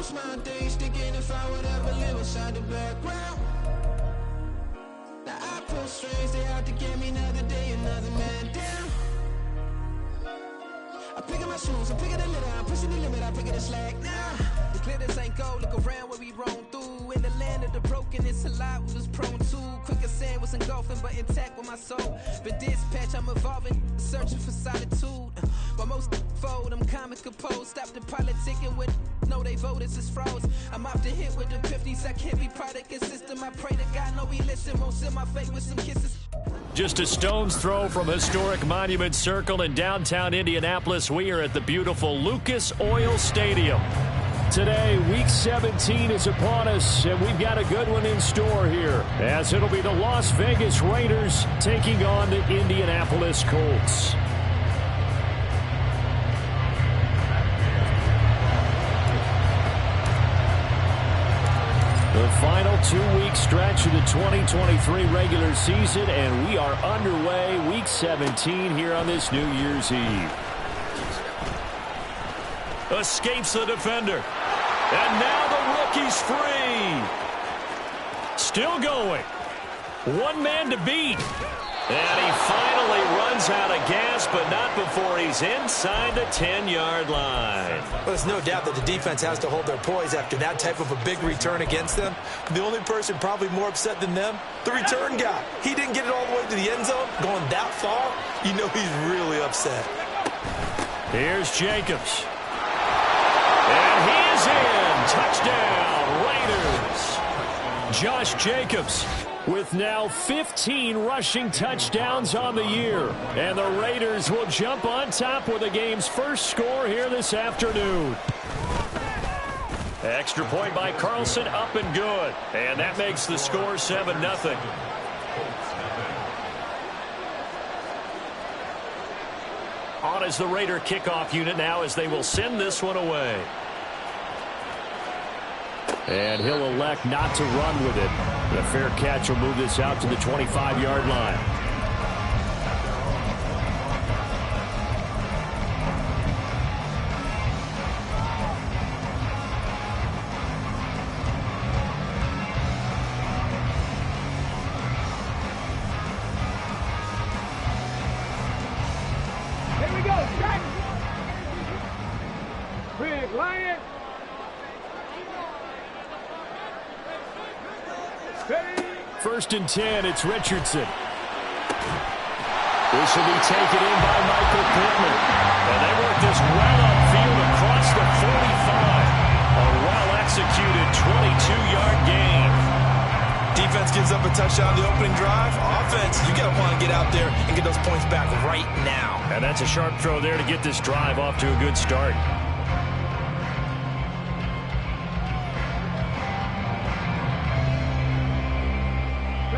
most my days thinking if I would ever live inside the background. Now I pull strings, they out to get me another day, another man down. I'm picking my shoes, I'm picking the litter, I'm pushing the limit, I'm picking the slack now. The clear this ain't gold, look around where we roam through. In the land of the broken, it's a lot we was prone to. Quick as sand was engulfing, but intact with my soul. Been dispatched, I'm evolving, searching for solitude. While most fold, I'm comic composed. Stop the politicking with no, they voters is froze. I'm off the hit with the 50s, I can't be product and system. I pray to God, no, he listen, won't seal my fate with some kisses. Just a stone's throw from historic Monument Circle in downtown Indianapolis. We are at the beautiful Lucas Oil Stadium. Today, Week 17 is upon us, and we've got a good one in store here, as it'll be the Las Vegas Raiders taking on the Indianapolis Colts. The final 2-week stretch of the 2023 regular season, and we are underway Week 17 here on this New Year's Eve. Escapes the defender. And now the rookie's free. Still going. One man to beat. And he finally runs out of gas, but not before he's inside the 10-yard line. Well, there's no doubt that the defense has to hold their poise after that type of a big return against them. The only person probably more upset than them, the return guy. He didn't get it all the way to the end zone, going that far. You know he's really upset. Here's Jacobs. And he is in. Touchdown, Raiders. Josh Jacobs with now 15 rushing touchdowns on the year. And the Raiders will jump on top with the game's first score here this afternoon. Extra point by Carlson, up and good. And that makes the score 7-0. On is the Raider kickoff unit now as they will send this one away. And he'll elect not to run with it. The fair catch will move this out to the 25-yard line. Here we go, check. Big Lion. First and 10, it's Richardson. This will be taken in by Michael Pittman. And they work this well upfield across the 45. A well-executed 22-yard gain. Defense gives up a touchdown the opening drive. Offense, you got to want to get out there and get those points back right now. And that's a sharp throw there to get this drive off to a good start.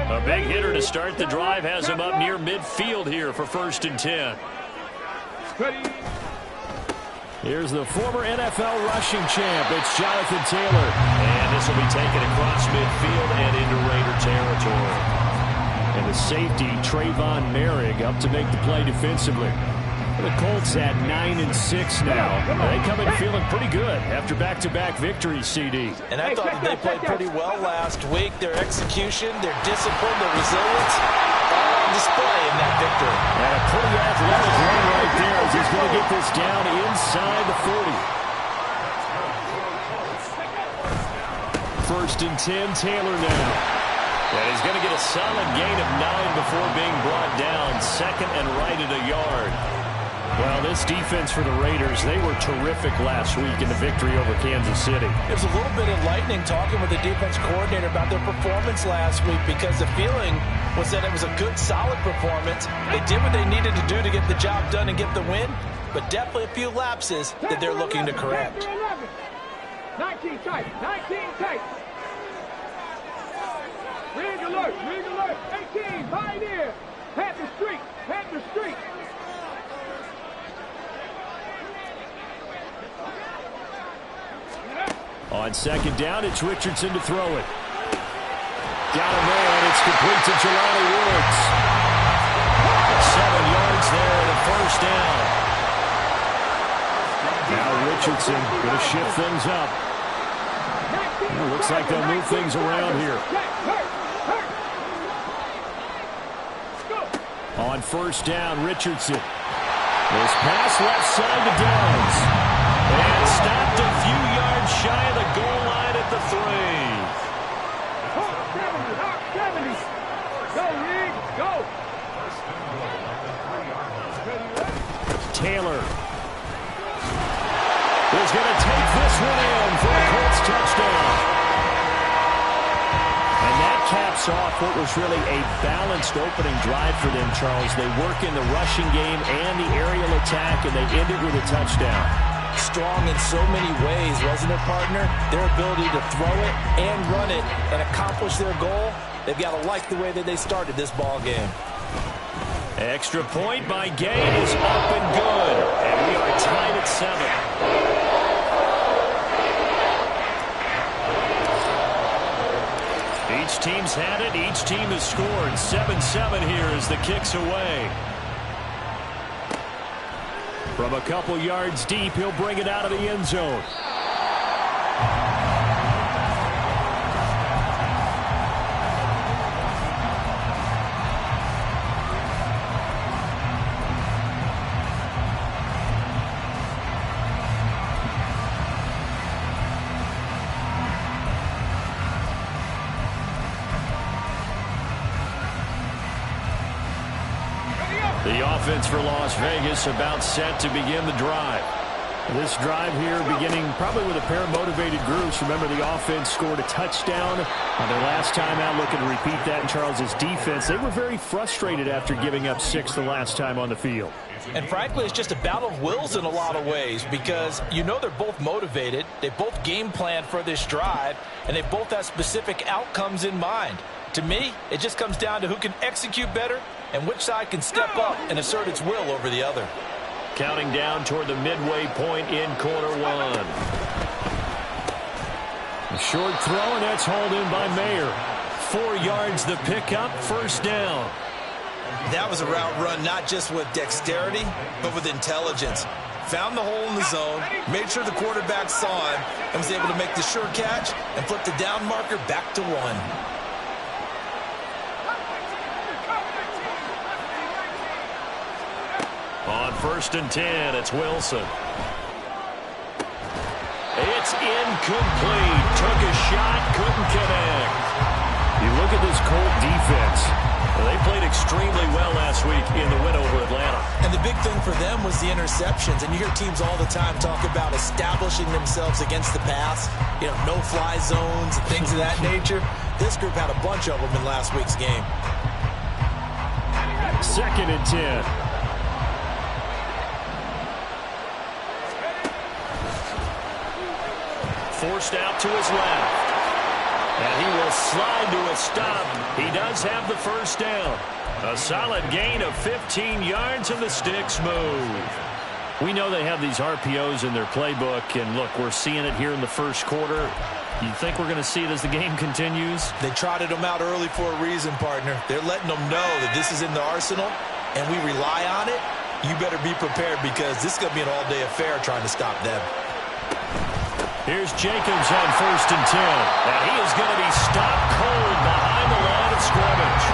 A big hitter to start the drive has him up near midfield here for first and 10. Here's the former NFL rushing champ. It's Jonathan Taylor. And this will be taken across midfield and into Raider territory. And the safety, Trayvon Merrick, up to make the play defensively. The Colts at 9-6 now. They come in feeling pretty good after back-to-back victories, CD. And I thought that they played pretty well last week. Their execution, their discipline, their resilience, all on display in that victory. And a pretty athletic run right there as he's going to get this down inside the 40. First and 10, Taylor now. And he's going to get a solid gain of 9 before being brought down. Second and right at a yard. Well, this defense for the Raiders, they were terrific last week in the victory over Kansas City. It was a little bit enlightening talking with the defense coordinator about their performance last week because the feeling was that it was a good, solid performance. They did what they needed to do to get the job done and get the win, but definitely a few lapses that they're looking to correct. 19 tight, 19 tight. Rig alert, 18, pioneer. Panther Street, Panther Street. On second down, it's Richardson to throw it. Down a man, it's complete to Jelani Woods. 7 yards there and a first down. Now Richardson going to shift things up. Looks like they'll move things around here. On first down, Richardson. This pass left side to Downs. And stopped a few yards shy of the goal line at the 3. Taylor is going to take this one in for a Colts touchdown. And that caps off what was really a balanced opening drive for them, Charles. They work in the rushing game and the aerial attack, and they end it with a touchdown. Strong in so many ways, wasn't it, partner? Their ability to throw it and run it and accomplish their goal, they've got to like the way that they started this ball game. Extra point by Gay is up and good. And we are tied at 7. Each team's had it. Each team has scored. 7-7 here as the kick's away. From a couple yards deep, he'll bring it out of the end zone. The offense for Las Vegas about set to begin the drive. This drive here beginning probably with a pair of motivated groups. Remember, the offense scored a touchdown on their last time out. Looking to repeat that in Charles's defense. They were very frustrated after giving up 6 the last time on the field. And frankly, it's just a battle of wills in a lot of ways because you know they're both motivated. They both game plan for this drive, and they both have specific outcomes in mind. To me, it just comes down to who can execute better and which side can step up and assert its will over the other. Counting down toward the midway point in quarter 1. A short throw, and that's hauled in by Mayer. 4 yards the pickup, first down. That was a route run not just with dexterity, but with intelligence. Found the hole in the zone, made sure the quarterback saw him, and was able to make the sure catch and flip the down marker back to 1. On first and 10, it's Wilson. It's incomplete. Took a shot, couldn't connect. You look at this Colt defense. Well, they played extremely well last week in the win over Atlanta. And the big thing for them was the interceptions. And you hear teams all the time talk about establishing themselves against the pass. You know, no-fly zones and things of that nature. This group had a bunch of them in last week's game. Second and 10. Forced out to his left. And he will slide to a stop. He does have the first down. A solid gain of 15 yards, and the sticks move. We know they have these RPOs in their playbook, and look, we're seeing it here in the first quarter. You think we're going to see it as the game continues? They trotted them out early for a reason, partner. They're letting them know that this is in the arsenal, and we rely on it. You better be prepared because this is going to be an all-day affair trying to stop them. Here's Jacobs on first and 10. And he is going to be stopped cold behind the line of scrimmage.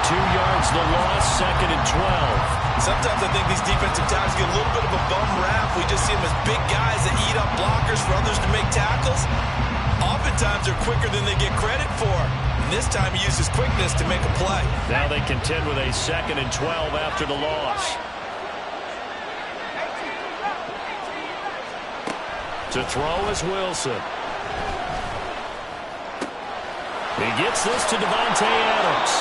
2 yards the loss, second and 12. Sometimes I think these defensive tackles get a little bit of a bum rap. We just see them as big guys that eat up blockers for others to make tackles. Oftentimes they're quicker than they get credit for. And this time he uses quickness to make a play. Now they contend with a second and 12 after the loss. To throw is Wilson. He gets this to Devontae Adams.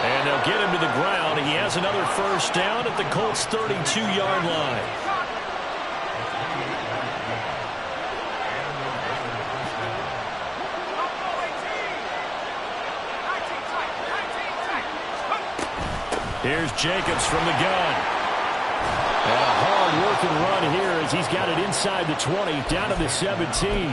And they'll get him to the ground. He has another first down at the Colts' 32-yard line. Here's Jacobs from the gun. And a hard-working run here as he's got it inside the 20, down to the 17.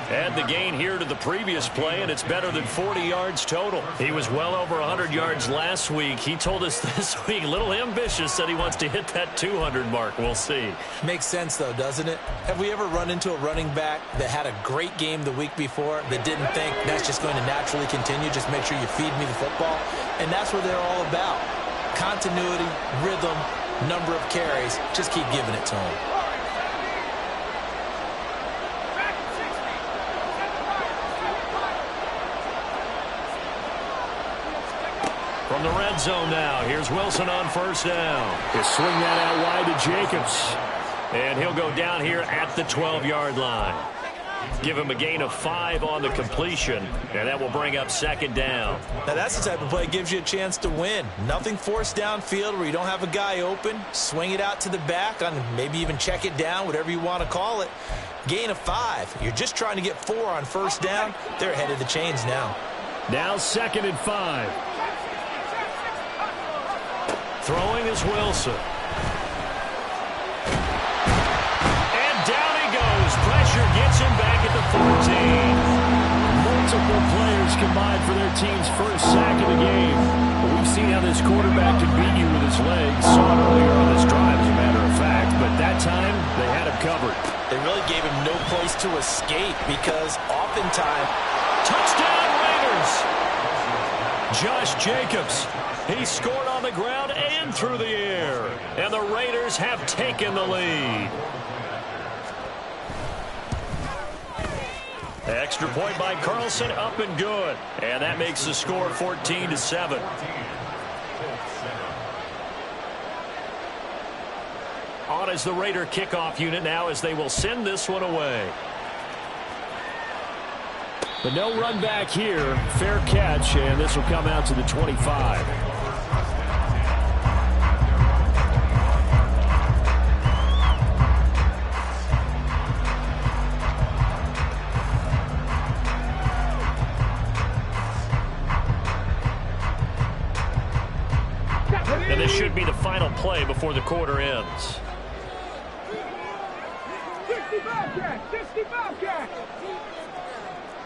Add the gain here to the previous play, and it's better than 40 yards total. He was well over 100 yards last week. He told us this week, a little ambitious, said he wants to hit that 200 mark. We'll see. Makes sense, though, doesn't it? Have we ever run into a running back that had a great game the week before that didn't think that's just going to naturally continue? Just make sure you feed me the football. And that's what they're all about. Continuity, rhythm, number of carries. Just keep giving it to them. From the red zone now, here's Wilson on first down. He'll swing that out wide to Jacobs. And he'll go down here at the 12-yard line. Give him a gain of 5 on the completion, and that will bring up second down. Now that's the type of play that gives you a chance to win. Nothing forced downfield where you don't have a guy open. Swing it out to the back, on maybe even check it down, whatever you want to call it. Gain of 5. You're just trying to get 4 on first down. They're ahead of the chains now. Now 2nd and 5. Throwing is Wilson. And down he goes. Pressure gets him back at the 14. Multiple players combined for their team's first sack of the game. But we've seen how this quarterback can beat you with his legs. Saw it earlier on this drive, as a matter of fact. But that time, they had him covered. They really gave him no place to escape because oftentimes... Touchdown Raiders! Josh Jacobs. He scored on the ground and through the air. And the Raiders have taken the lead. Extra point by Carlson, up and good. And that makes the score 14-7. On is the Raider kickoff unit now as they will send this one away. But no run back here. Fair catch, and this will come out to the 25. And this should be the final play before the quarter ends. 65 catch, 65 catch.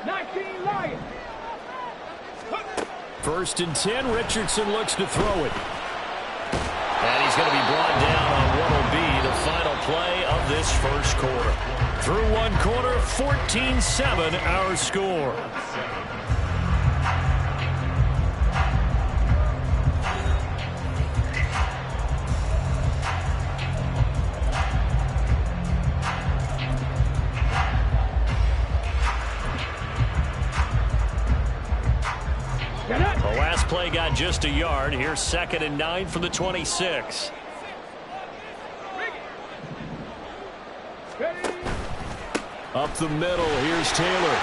19 Lions. 1st and 10. Richardson looks to throw it. And he's going to be brought down on what will be the final play of this first quarter. Through one quarter, 14-7 our score. The last play got just a yard. Here's 2nd and 9 from the 26. Up the middle, here's Taylor.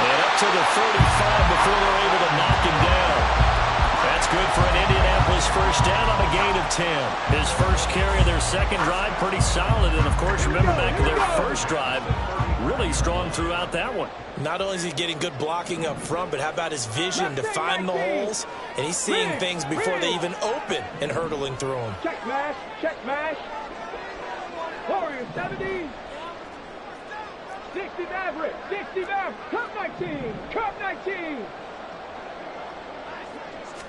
And up to the 35 before they're able to knock him down. That's good for an Indianapolis first down on a gain of 10. His first carry of their second drive, pretty solid. And, of course, remember back to their first drive, really strong throughout that one. Not only is he getting good blocking up front, but how about his vision to find the holes? And he's seeing things before they even open and hurdling through them. Check mash, check mash. Warriors 70. 60 Maverick, 60 Maverick. Cup 19, Cup 19.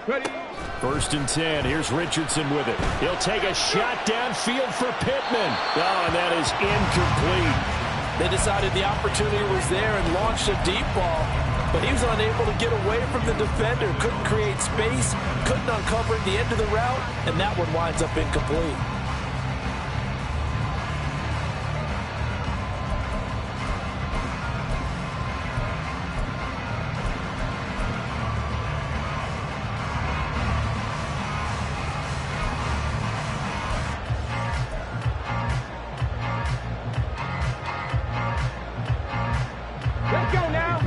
Ready. 1st and 10. Here's Richardson with it. He'll take a shot downfield for Pittman. Oh, and that is incomplete. They decided the opportunity was there and launched a deep ball, but he was unable to get away from the defender. Couldn't create space, couldn't uncover the end of the route, and that one winds up incomplete.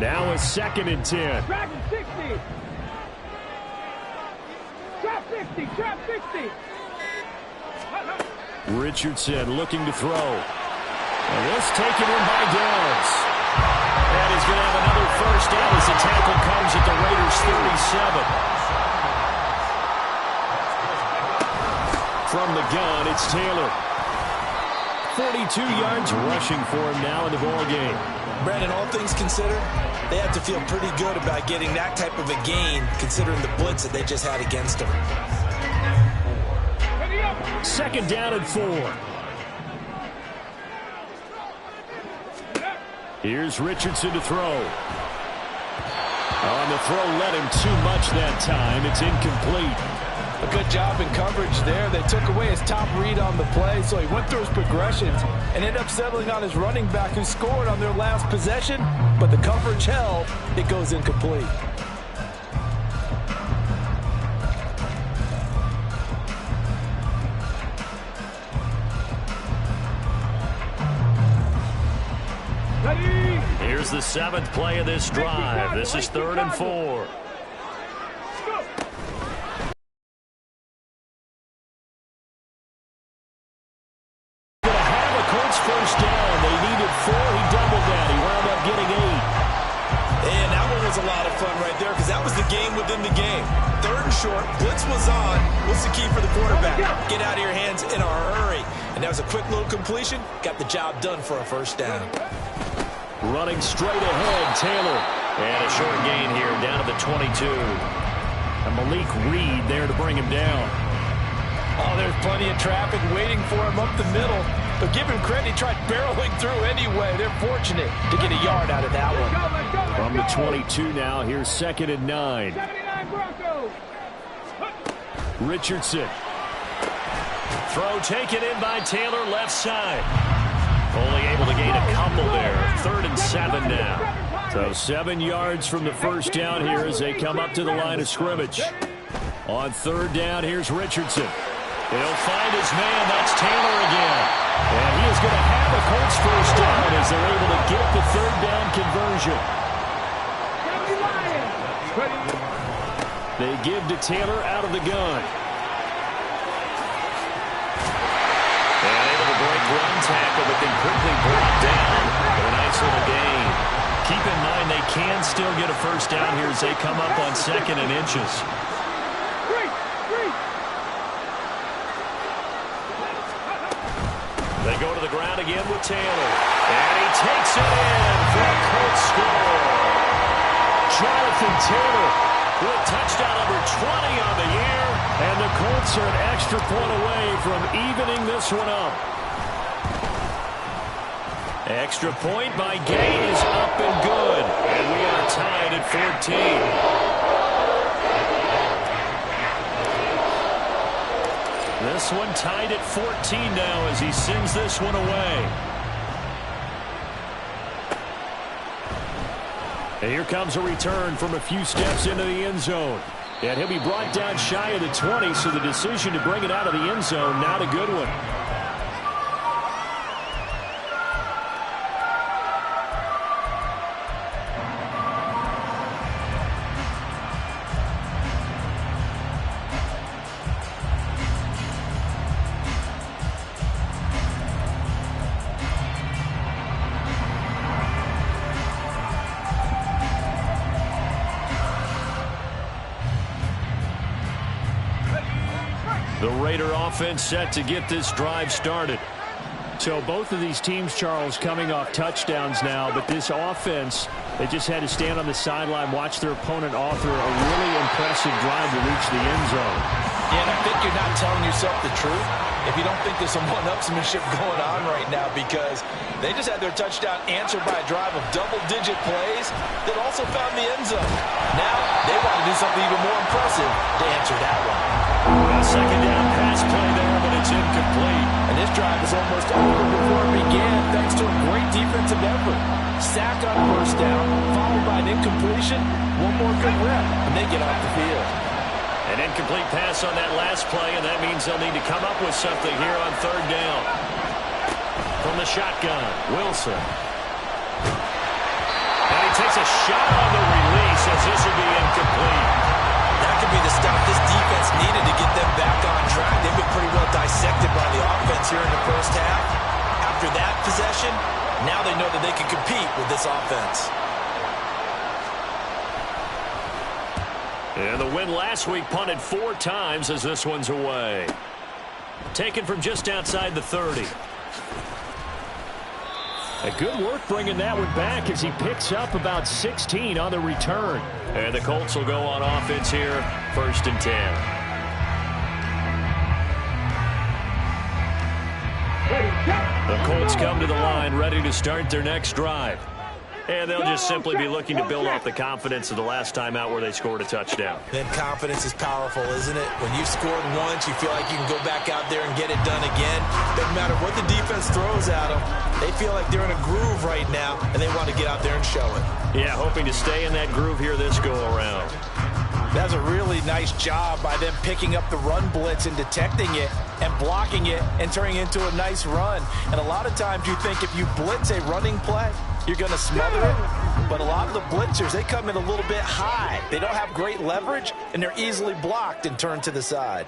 Now a 2nd and 10. Dragon 60. Trap 60. Trap 60. Richardson looking to throw. And this taken in by Downs. And he's going to have another first down as the tackle comes at the Raiders 37. From the gun, it's Taylor. 42 yards rushing for him now in the ball game. Brandon, all things considered, they have to feel pretty good about getting that type of a gain considering the blitz that they just had against them. 2nd down and 4. Here's Richardson to throw. On the throw, led him too much that time. It's incomplete. A good job in coverage there. They took away his top read on the play, so he went through his progressions and ended up settling on his running back who scored on their last possession, but the coverage held. It goes incomplete. Here's the 7th play of this drive. This is 3rd and 4. First down. They needed 4. He doubled that. He wound up getting 8. And that one was a lot of fun right there because that was the game within the game. 3rd and short. Blitz was on. What's the key for the quarterback? Get out of your hands in a hurry. And that was a quick little completion. Got the job done for a first down. Running straight ahead, Taylor. And a short gain here down to the 22. And Malik Reed there to bring him down. Oh, there's plenty of traffic waiting for him up the middle. But give him credit, he tried barreling through anyway. They're fortunate to get a yard out of that one. From the 22 now, here's 2nd and 9. Richardson. Throw taken in by Taylor, left side. Only able to gain a couple there. 3rd and 7 now. So 7 yards from the first down here as they come up to the line of scrimmage. On 3rd down, here's Richardson. He'll find his man. That's Taylor again. And he is going to have a Colts first down as they're able to get the 3rd down conversion. They give to Taylor out of the gun. And able to break run tackle, but then quickly brought down for a nice little gain. Keep in mind they can still get a first down here as they come up on 2nd and inches. They go to the ground again with Taylor. And he takes it in for a Colts score. Jonathan Taylor with touchdown number 20 on the year. And the Colts are an extra point away from evening this one up. Extra point by Gay is up and good. And we are tied at 14. This one tied at 14 now as he sends this one away. And here comes a return from a few steps into the end zone. And he'll be brought down shy of the 20, so the decision to bring it out of the end zone, not a good one. The Raider offense set to get this drive started. So both of these teams, Charles, coming off touchdowns now, but this offense, they just had to stand on the sideline, watch their opponent author a really impressive drive to reach the end zone. Yeah, and I think you're not telling yourself the truth if you don't think there's some one-upsmanship going on right now, because they just had their touchdown answered by a drive of double-digit plays that also found the end zone. Now they want to do something even more impressive to answer that one. A 2nd down pass play there, but it's incomplete. And this drive is almost over before it began thanks to a great defensive effort. Sack on first down, followed by an incompletion. One more good rep, and they get off the field. An incomplete pass on that last play, and that means they'll need to come up with something here on 3rd down. From the shotgun, Wilson. And he takes a shot on the release as this will be incomplete. That could be the stuff this defense needed to get them back on track. They've been pretty well dissected by the offense here in the first half. After that possession, now they know that they can compete with this offense. And the win last week punted 4 times as this one's away. Taken from just outside the 30. A good work bringing that one back as he picks up about 16 on the return. And the Colts will go on offense here, 1st and 10. The Colts come to the line ready to start their next drive. And they'll just simply be looking to build off the confidence of the last time out where they scored a touchdown. Then confidence is powerful, isn't it? When you've scored once, you feel like you can go back out there and get it done again. Doesn't matter what the defense throws at them. They feel like they're in a groove right now, and they want to get out there and show it. Yeah, hoping to stay in that groove here this go-around. That's a really nice job by them picking up the run blitz and detecting it and blocking it and turning it into a nice run. And a lot of times you think if you blitz a running play, you're going to smother it. But a lot of the blitzers, they come in a little bit high. They don't have great leverage, and they're easily blocked and turned to the side.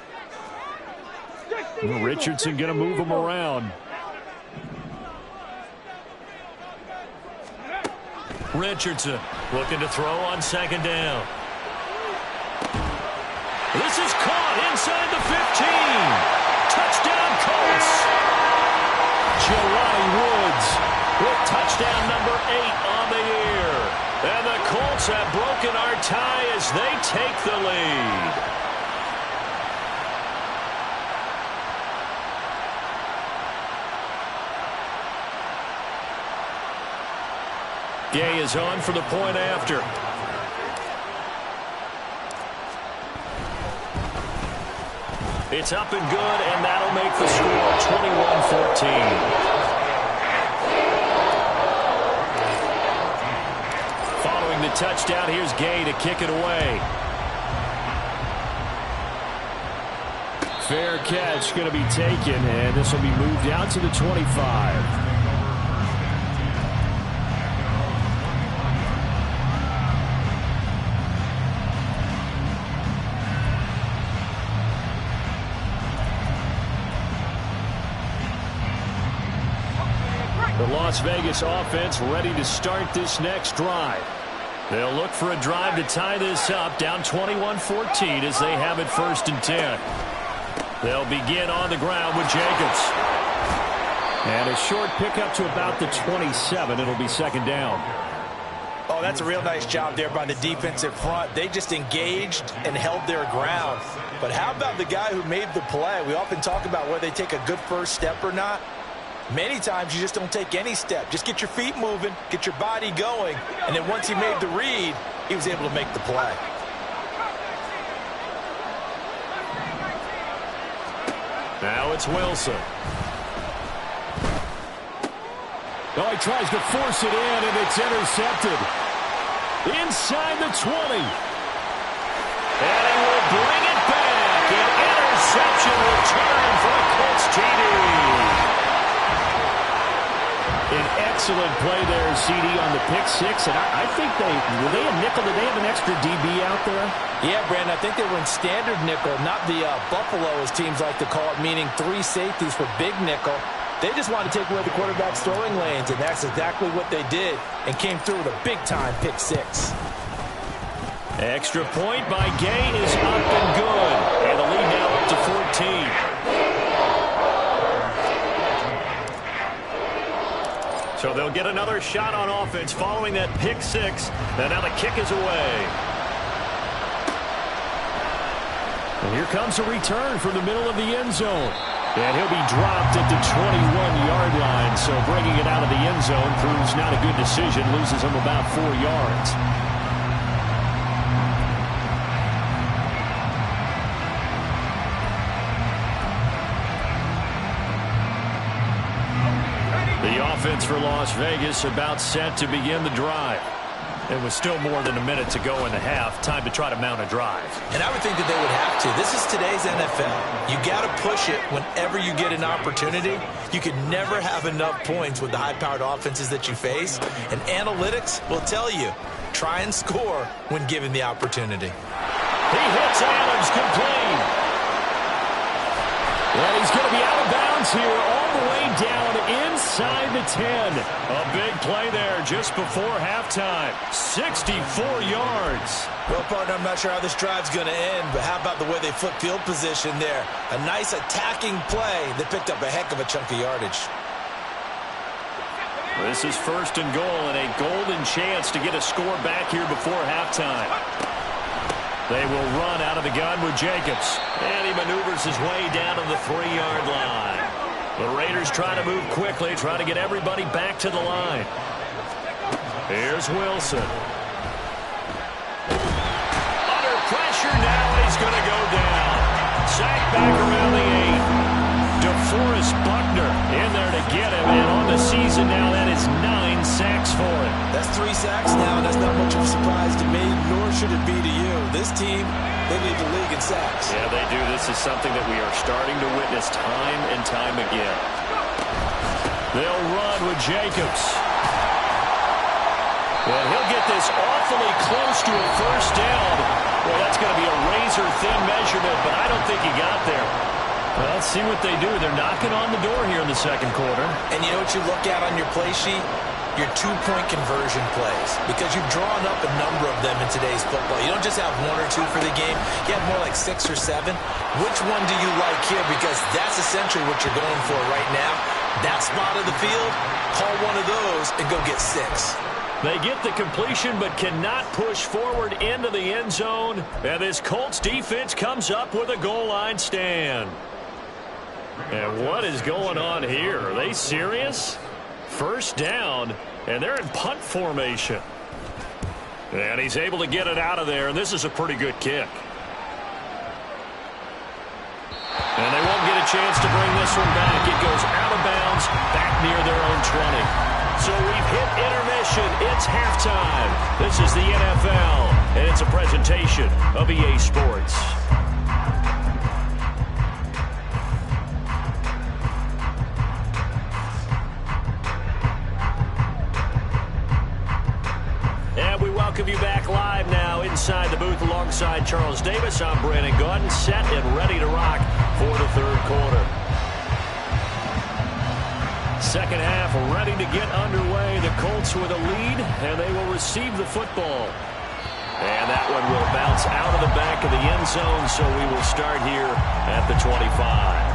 Richardson going to move them around. Richardson looking to throw on 2nd down. This is caught inside the 15. Touchdown Colts. Jelani Woods with touchdown number 8 on the year. And the Colts have broken our tie as they take the lead. Gay is on for the point after. It's up and good, and that'll make the score 21-14. Following the touchdown, here's Gay to kick it away. Fair catch going to be taken, and this will be moved out to the 25. The Las Vegas offense ready to start this next drive. They'll look for a drive to tie this up, down 21-14 as they have it 1st and 10. They'll begin on the ground with Jacobs. And a short pickup to about the 27. It'll be 2nd down. Oh, that's a real nice job there by the defensive front. They just engaged and held their ground. But how about the guy who made the play? We often talk about whether they take a good first step or not. Many times you just don't take any step. Just get your feet moving, get your body going, and then once he made the read, he was able to make the play. Now it's Wilson. Oh, he tries to force it in, and it's intercepted. Inside the 20. And he will bring it back. An interception return for the Colts TD. An excellent play there, CD, on the pick 6. And I think were they a nickel? Did they have an extra DB out there? Yeah, Brandon, I think they were in standard nickel, not the Buffalo, as teams like to call it, meaning 3 safeties for big nickel. They just wanted to take away the quarterback's throwing lanes, and that's exactly what they did, and came through with a big-time pick 6. Extra point by Gay is up and good. And the lead now up to 14. So they'll get another shot on offense following that pick 6. And now the kick is away. And here comes a return from the middle of the end zone. And he'll be dropped at the 21-yard line. So bringing it out of the end zone proves not a good decision. Loses him about 4 yards. The offense for Las Vegas about set to begin the drive. It was still more than a minute to go in the half. Time to try to mount a drive. And I would think that they would have to. This is today's NFL. You got to push it whenever you get an opportunity. You can never have enough points with the high-powered offenses that you face. And analytics will tell you, try and score when given the opportunity. He hits Adams complete. And he's going to be out of bounds here all the way down inside the 10. A big play there just before halftime. 64 yards. Well, partner, I'm not sure how this drive's going to end, but how about the way they flip field position there? A nice attacking play that picked up a heck of a chunk of yardage. This is 1st and goal and a golden chance to get a score back here before halftime. They will run out of the gun with Jacobs. And he maneuvers his way down to the 3-yard line. The Raiders try to move quickly, try to get everybody back to the line. Here's Wilson. Under pressure now, and he's going to go down. Sacked back around the 8. DeForest Buckner in there to get him, and on the season now, that is 9 sacks for him. That's 3 sacks now. That's not much of a surprise to me, nor should it be to you. This team, they lead the league in sacks. Yeah, they do. This is something that we are starting to witness time and time again. They'll run with Jacobs. And he'll get this awfully close to a 1st down. Well, that's going to be a razor-thin measurement, but I don't think he got there. Well, let's see what they do. They're knocking on the door here in the 2nd quarter. And you know what you look at on your play sheet? Your 2-point conversion plays. Because you've drawn up a number of them in today's football. You don't just have 1 or 2 for the game. You have more like 6 or 7. Which one do you like here? Because that's essentially what you're going for right now. That spot of the field, call one of those and go get 6. They get the completion but cannot push forward into the end zone. And this Colts defense comes up with a goal line stand. And what is going on here? Are they serious? 1st down, and they're in punt formation. And he's able to get it out of there, and this is a pretty good kick. And they won't get a chance to bring this one back. It goes out of bounds, back near their own 20. So we've hit intermission. It's halftime. This is the NFL, and it's a presentation of EA Sports. And we welcome you back live now inside the booth alongside Charles Davis. I'm Brandon Gaudin, set and ready to rock for the 3rd quarter. 2nd half ready to get underway. The Colts with a lead, and they will receive the football. And that one will bounce out of the back of the end zone, so we will start here at the 25.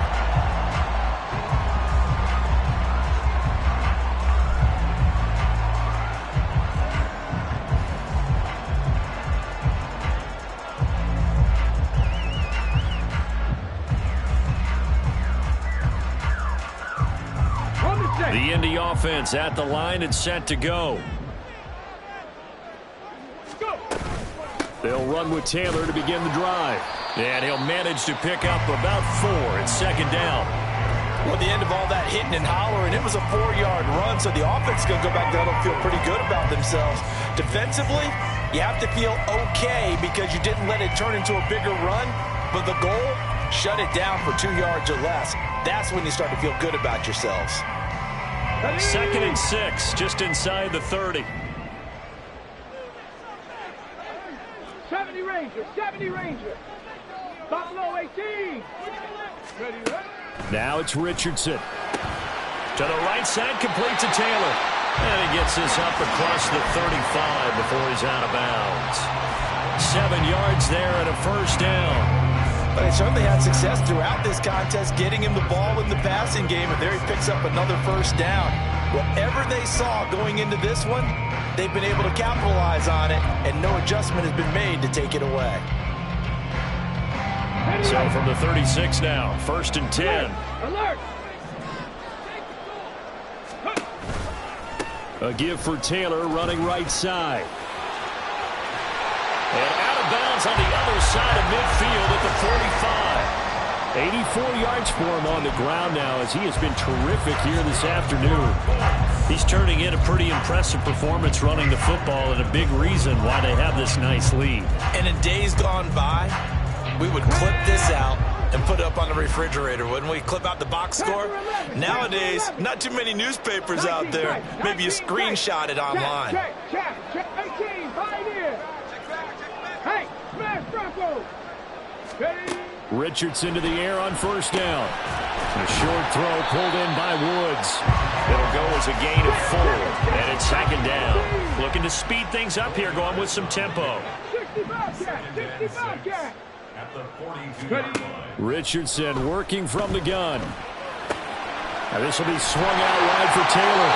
The Indy offense at the line and set to go. They'll run with Taylor to begin the drive. And he'll manage to pick up about 4 at 2nd down. Well, at the end of all that hitting and hollering, it was a 4-yard run, so the offense is going to go back down and feel pretty good about themselves. Defensively, you have to feel okay because you didn't let it turn into a bigger run, but the goal, shut it down for 2 yards or less. That's when you start to feel good about yourselves. 2nd and 6, just inside the 30. 70 Ranger, 70 Ranger. Buffalo 18. Ready, ready. Now it's Richardson. To the right side, complete to Taylor. And he gets this up across the 35 before he's out of bounds. 7 yards there and a 1st down. But they certainly had success throughout this contest, getting him the ball in the passing game, and there he picks up another 1st down. Whatever they saw going into this one, they've been able to capitalize on it, and no adjustment has been made to take it away. So from the 36 now, 1st and 10. Alert! A give for Taylor running right side. And out of bounds on the other side of midfield at the 45. 84 yards for him on the ground now as he has been terrific here this afternoon. He's turning in a pretty impressive performance running the football and a big reason why they have this nice lead. And in days gone by, we would clip this out and put it up on the refrigerator, wouldn't we? Clip out the box score. Nowadays, not too many newspapers out there. Maybe you screenshot it online. Check. 18, pioneer. Hey, smash Bronco. Ready? Richardson to the air on 1st down. A short throw pulled in by Woods. It'll go as a gain of 4, and it's 2nd down. Looking to speed things up here, going with some tempo. 60 Bobcat. Richardson working from the gun. Now this will be swung out wide for Taylor.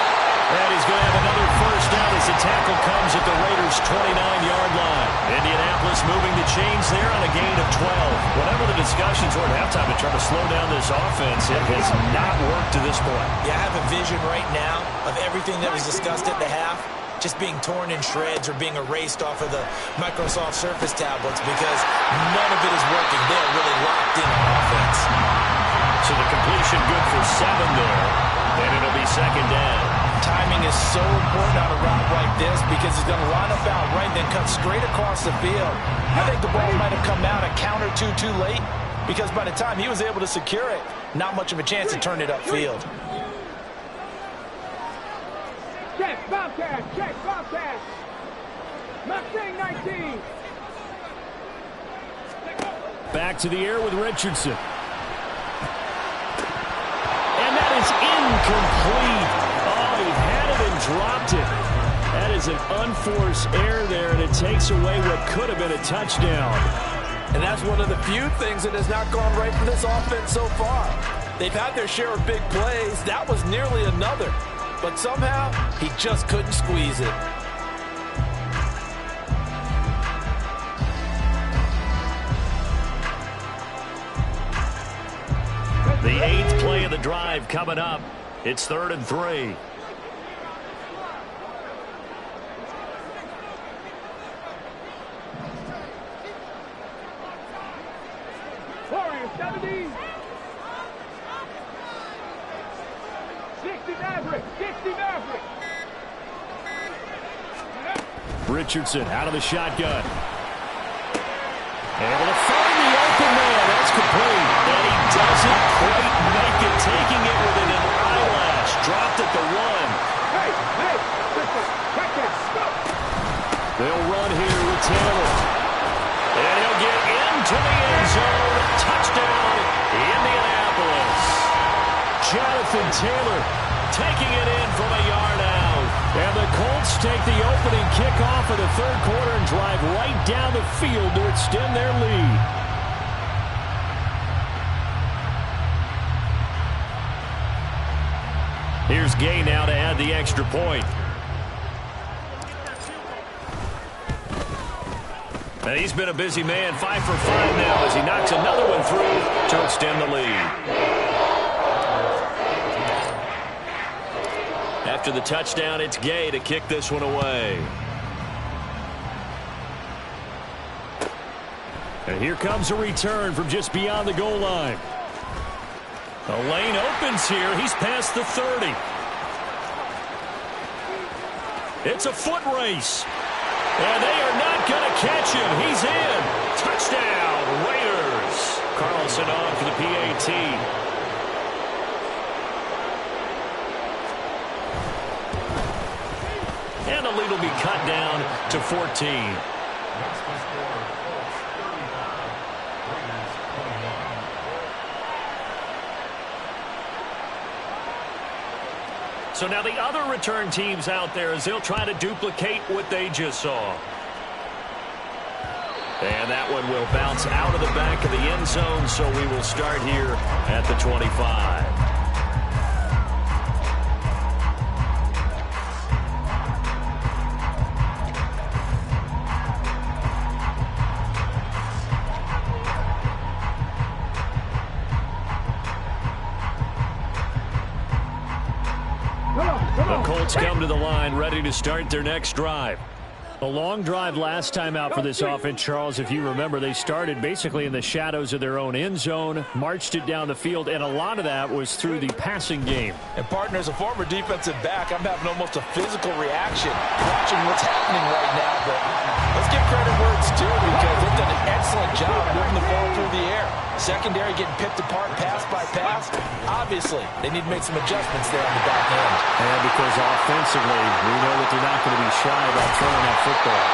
And he's going to have another first down as the tackle comes at the Raiders' 29-yard line. Indianapolis moving the chains there on a gain of 12. Whatever the discussions were at halftime to try to slow down this offense, it has not worked to this point. Yeah, I have a vision right now of everything that was discussed at the half just being torn in shreds or being erased off of the Microsoft Surface tablets because none of it is working. They're really locked in on offense. So the completion good for 7 there, and it'll be second down. Timing is so important on a route like this because he's going to line up out right, then cut straight across the field. I think the ball might have come out a count or two too late because by the time he was able to secure it, not much of a chance to turn it upfield. Check, Bobcat, check, Bobcat. Mustang 19. Back to the air with Richardson. And that is incomplete. Oh, he had it and dropped it. That is an unforced error there, and it takes away what could have been a touchdown. And that's one of the few things that has not gone right for this offense so far. They've had their share of big plays. That was nearly another. But somehow, he just couldn't squeeze it. The 8th play of the drive coming up. It's 3rd and 3. Warriors 70. 60 Maverick, 60 Maverick. Richardson out of the shotgun. Able to find the open man. That's complete. And he doesn't quite make it. Taking it within an eyelash. Dropped at the 1. Hey, check that. Go. They'll run here with Taylor. And he'll get into the end zone. Touchdown, Indianapolis. Jonathan Taylor taking it in from a yard out. And the Colts take the opening kickoff of the 3rd quarter and drive right down the field to extend their lead. Here's Gay now to add the extra point. And he's been a busy man, 5 for 5 now as he knocks another one through to extend the lead. After the touchdown, it's Gay to kick this one away. And here comes a return from just beyond the goal line. The lane opens here. He's past the 30. It's a foot race. And they are not going to catch him. He's in. Touchdown, Raiders. Carlson on for the PAT. And the lead will be cut down to 14. So now the other return teams out there as they'll try to duplicate what they just saw. And that one will bounce out of the back of the end zone, so we will start here at the 25. The Colts come to the line, ready to start their next drive. A long drive last time out for this offense, Charles. If you remember, they started basically in the shadows of their own end zone, marched it down the field, and a lot of that was through the passing game. And, partner, as a former defensive back, I'm having almost a physical reaction watching what's happening right now. But let's give credit where it's due because they've done an excellent job moving the ball through the air. Secondary getting picked apart pass by pass. Obviously, they need to make some adjustments there on the back end. And because offensively, we know that they're not going to be shy about throwing that football.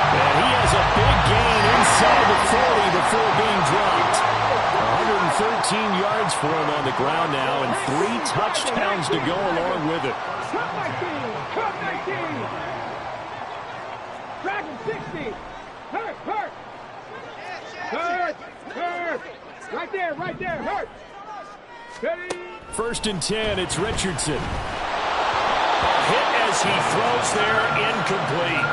And he has a big gain inside the 40 before being dropped. 113 yards for him on the ground now, and 3 touchdowns to go along with it. Cut 19, cut 19. Dragon 60. Hurt, hurt. Hurt, hurt. Right there, hurt. Ready. 1st and 10, it's Richardson. Hit as he throws there, incomplete.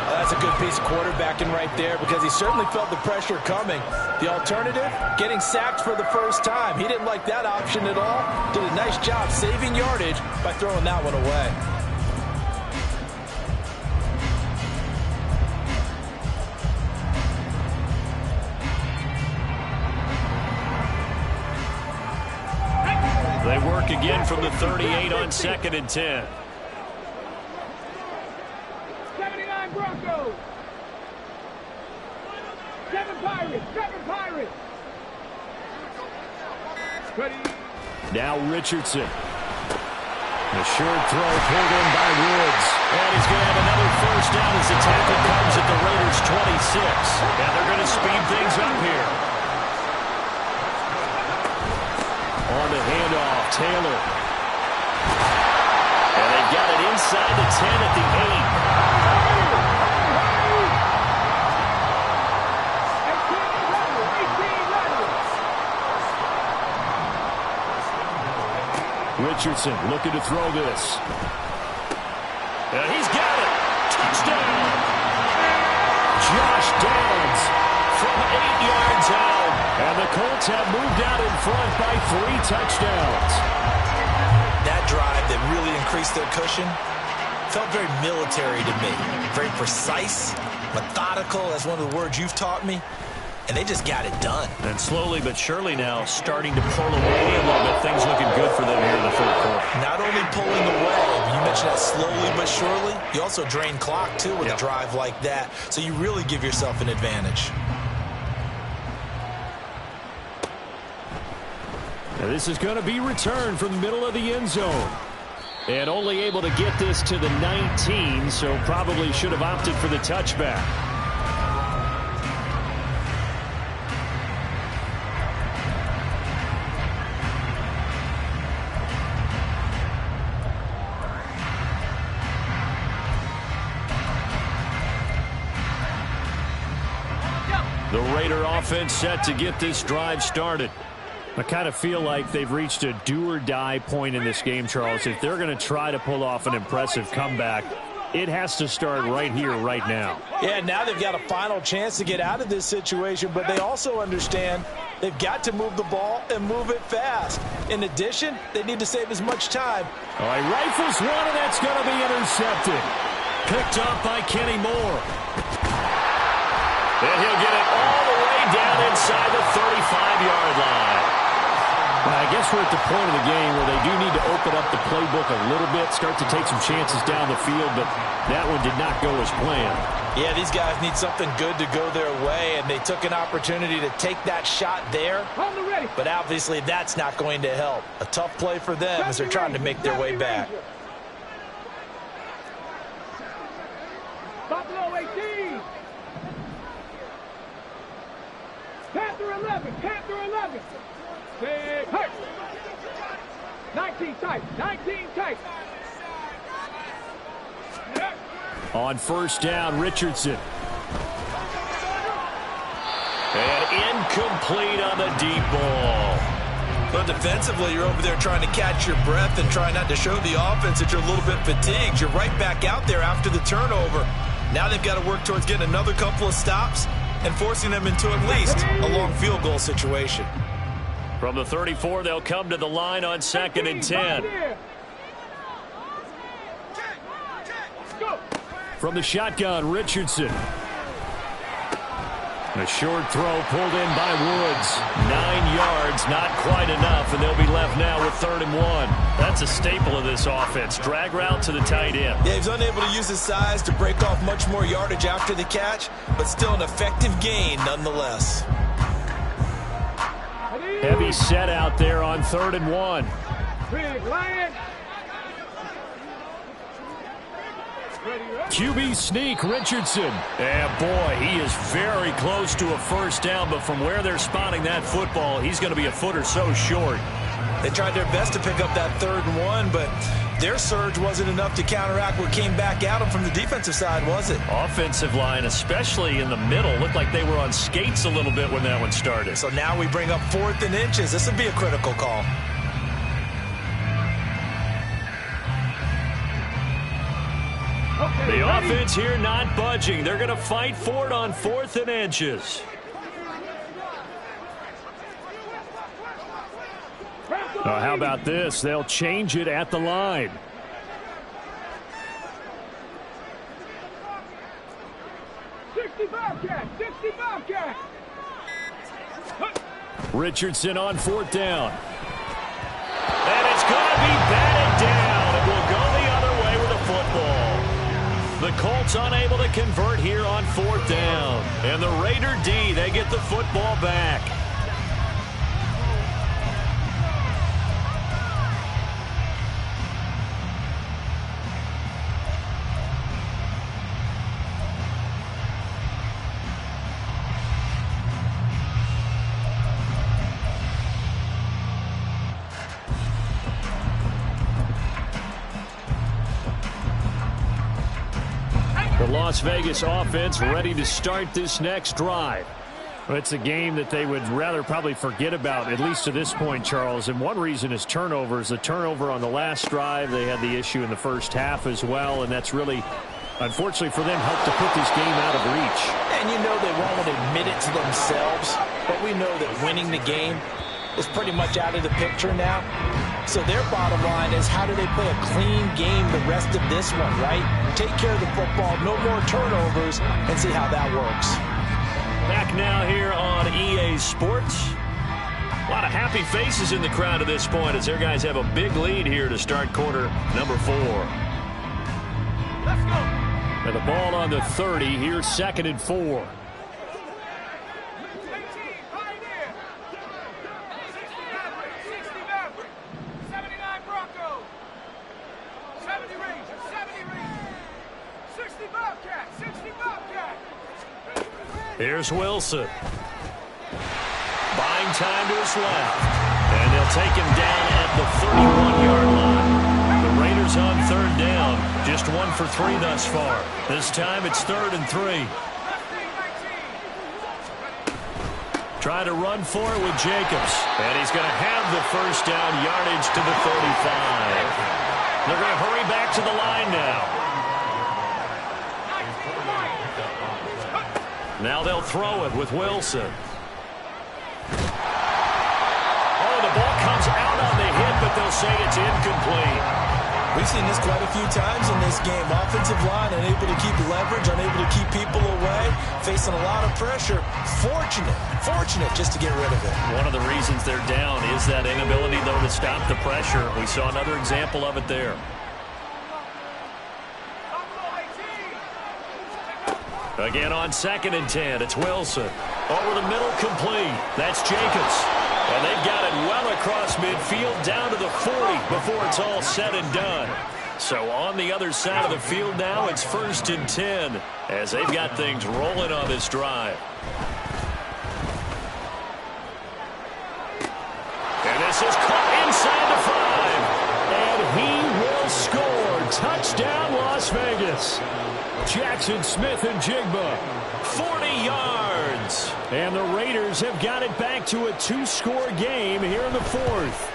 That's a good piece of quarterbacking right there because he certainly felt the pressure coming. The alternative, getting sacked for the first time. He didn't like that option at all. Did a nice job saving yardage by throwing that one away. They work again from the 38 on 2nd and 10. 79 Broncos. 7 Pirates. 7 Pirates. Ready. Now Richardson. The short throw pulled in by Woods. And he's going to have another first down as the tackle comes at the Raiders' 26. And they're going to speed things up here. On the handoff, Taylor. And they've got it inside the 10 at the 8. Richardson looking to throw this. And he's got it. Touchdown. Josh Downs from 8 yards out. And the Colts have moved out in front by 3 touchdowns. That drive that really increased their cushion felt very military to me. Very precise, methodical, that's one of the words you've taught me. And they just got it done. And slowly but surely now starting to pull away a little bit. Things looking good for them here in the third quarter. Not only pulling away, you mentioned that slowly but surely, you also drain clock too with a drive like that. So you really give yourself an advantage. Now this is going to be returned from the middle of the end zone. And only able to get this to the 19, so probably should have opted for the touchback. The Raider offense set to get this drive started. I kind of feel like they've reached a do-or-die point in this game, Charles. If they're going to try to pull off an impressive comeback, it has to start right here, right now. Yeah, now they've got a final chance to get out of this situation, but they also understand they've got to move the ball and move it fast. In addition, they need to save as much time. All right, rifles one, and that's going to be intercepted. Picked up by Kenny Moore. And he'll get it all the way down inside the 35-yard line. Well, I guess we're at the point of the game where they do need to open up the playbook a little bit, start to take some chances down the field, but that one did not go as planned. Yeah, these guys need something good to go their way, and they took an opportunity to take that shot there. But obviously that's not going to help. A tough play for them as they're trying to make their way back. Buffalo 18. Panther 11. Panther 11. Say, hey. 19 tight. 19 tight. On first down, Richardson. And incomplete on the deep ball. But defensively, you're over there trying to catch your breath and try not to show the offense that you're a little bit fatigued. You're right back out there after the turnover. Now they've got to work towards getting another couple of stops and forcing them into at least a long field goal situation. From the 34, they'll come to the line on 2nd and 10. From the shotgun, Richardson. A short throw pulled in by Woods. 9 yards, not quite enough, and they'll be left now with 3rd and 1. That's a staple of this offense. Drag route to the tight end. Yeah, he's unable to use his size to break off much more yardage after the catch, but still an effective gain nonetheless. Heavy set out there on 3rd and 1. Big Lion. QB sneak, Richardson. And boy, he is very close to a first down, but from where they're spotting that football, he's going to be a foot or so short. They tried their best to pick up that 3rd and 1, but their surge wasn't enough to counteract what came back at them from the defensive side, was it? Offensive line, especially in the middle, looked like they were on skates a little bit when that one started. So now we bring up 4th and inches. This would be a critical call. The offense here not budging. They're going to fight for it on 4th and inches. How about this? They'll change it at the line. Richardson on 4th down. And it's going to be batted down. It will go the other way with the football. The Colts unable to convert here on 4th down. And the Raider D, they get the football back. The Las Vegas offense ready to start this next drive. Well, it's a game that they would rather probably forget about, at least to this point, Charles. And one reason is turnovers. The turnover on the last drive, they had the issue in the first half as well, and that's really, unfortunately for them, helped to put this game out of reach. And you know they won't admit it to themselves, but we know that winning the game is pretty much out of the picture now. So their bottom line is, how do they play a clean game the rest of this one, right? Take care of the football, no more turnovers, and see how that works. Back now here on EA Sports. A lot of happy faces in the crowd at this point as their guys have a big lead here to start quarter number 4. Let's go. And the ball on the 30 here, 2nd and 4. Here's Wilson. Buying time to his left. And they'll take him down at the 31-yard line. The Raiders on 3rd down. Just 1 for 3 thus far. This time it's 3rd and 3. Try to run for it with Jacobs. And he's going to have the first down yardage to the 35. They're going to hurry back to the line now. Now they'll throw it with Wilson. Oh, the ball comes out on the hit, but they'll say it's incomplete. We've seen this quite a few times in this game. Offensive line unable to keep leverage, unable to keep people away, facing a lot of pressure. Fortunate just to get rid of it. One of the reasons they're down is that inability, though, to stop the pressure. We saw another example of it there. Again on 2nd and 10, it's Wilson. Over the middle, complete. That's Jacobs. And they've got it well across midfield, down to the 40 before it's all said and done. So on the other side of the field now, it's 1st and 10 as they've got things rolling on this drive. And this is caught inside the 5. And he will score. Touchdown, Las Vegas. Jackson Smith-Njigba, 40 yards. And the Raiders have got it back to a 2-score game here in the 4th.